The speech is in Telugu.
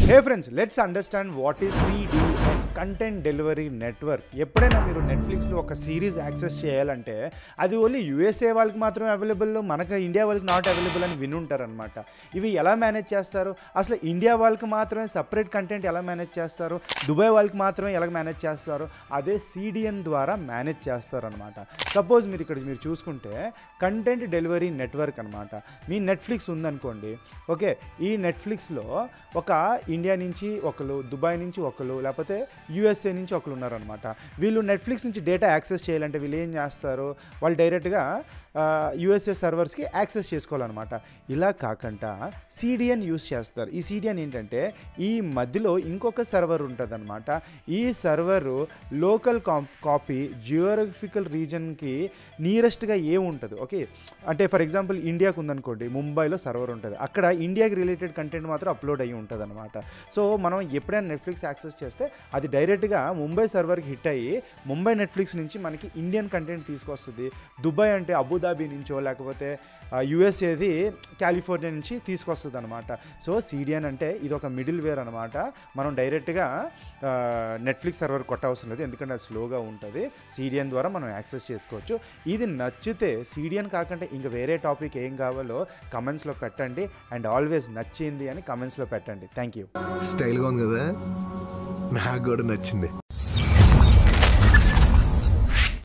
Hey friends, let's understand what is CDN, content delivery network. ఎప్పుడైనా మీరు నెట్ఫ్లిక్స్లో ఒక సిరీస్ యాక్సెస్ చేయాలంటే అది ఓన్లీ యూఎస్ఏ వాళ్ళకి మాత్రమే అవైలబుల్, మనకు ఇండియా వాళ్ళకి నాట్ అవైలబుల్ అని వినుంటారనమాట. ఇవి ఎలా మేనేజ్ చేస్తారు? అసలు ఇండియా వాళ్ళకి మాత్రమే సపరేట్ కంటెంట్ ఎలా మేనేజ్ చేస్తారు, దుబాయ్ వాళ్ళకి మాత్రమే ఎలా మేనేజ్ చేస్తారు, అదే సిడిఎన్ ద్వారా మేనేజ్ చేస్తారనమాట. సపోజ్ మీరు చూసుకుంటే కంటెంట్ డెలివరీ నెట్వర్క్ అనమాట. మీ నెట్ఫ్లిక్స్ ఉందనుకోండి, ఓకే, ఈ నెట్ఫ్లిక్స్లో ఒక ఇండియా నుంచి ఒకరు, దుబాయ్ నుంచి ఒకరు, లేకపోతే యూఎస్ఏ నుంచి ఒకరు ఉన్నారనమాట. వీళ్ళు నెట్ఫ్లిక్స్ నుంచి డేటా యాక్సెస్ చేయాలంటే వీళ్ళు ఏం చేస్తారు, వాళ్ళు డైరెక్ట్గా యూఎస్ఏ సర్వర్స్కి యాక్సెస్ చేసుకోవాలన్నమాట. ఇలా కాకుండా సిడిఎన్ యూస్ చేస్తారు. ఈ సిడిఎన్ ఏంటంటే ఈ మధ్యలో ఇంకొక సర్వర్ ఉంటుంది అనమాట. ఈ సర్వరు లోకల్ కాపీ జియోగ్రఫికల్ రీజన్కి నియరెస్ట్గా ఏముంటుంది, ఓకే. అంటే ఫర్ ఎగ్జాంపుల్ ఇండియాకు ఉందనుకోండి, ముంబైలో సర్వర్ ఉంటుంది, అక్కడ ఇండియాకి రిలేటెడ్ కంటెంట్ మాత్రం అప్లోడ్ అయ్యి ఉంటుంది అనమాట. సో మనం ఎప్పుడైనా నెట్ఫ్లిక్స్ యాక్సెస్ చేస్తే అది డైరెక్ట్గా ముంబై సర్వర్కి హిట్ అయ్యి ముంబై నెట్ఫ్లిక్స్ నుంచి మనకి ఇండియన్ కంటెంట్ తీసుకొస్తుంది. దుబాయ్ అంటే అబుదాబి నుంచో లేకపోతే యుఎస్ఏది కాలిఫోర్నియా నుంచి తీసుకొస్తుంది అనమాట. సో సిడిఎన్ అంటే ఇది ఒక మిడిల్ వేర్ అనమాట. మనం డైరెక్ట్గా నెట్ఫ్లిక్స్ సర్వర్ కొట్టవసరం లేదు, ఎందుకంటే అది స్లోగా ఉంటుంది. సిడిఎన్ ద్వారా మనం యాక్సెస్ చేసుకోవచ్చు. ఇది నచ్చితే సిడిఎన్ కాకుండా ఇంకా వేరే టాపిక్ ఏం కావాలో కమెంట్స్లో పెట్టండి. అండ్ ఆల్వేస్ నచ్చింది అని కమెంట్స్లో పెట్టండి. Thank you. స్టైల్గా ఉంది కదా, నాకు కూడా నచ్చింది.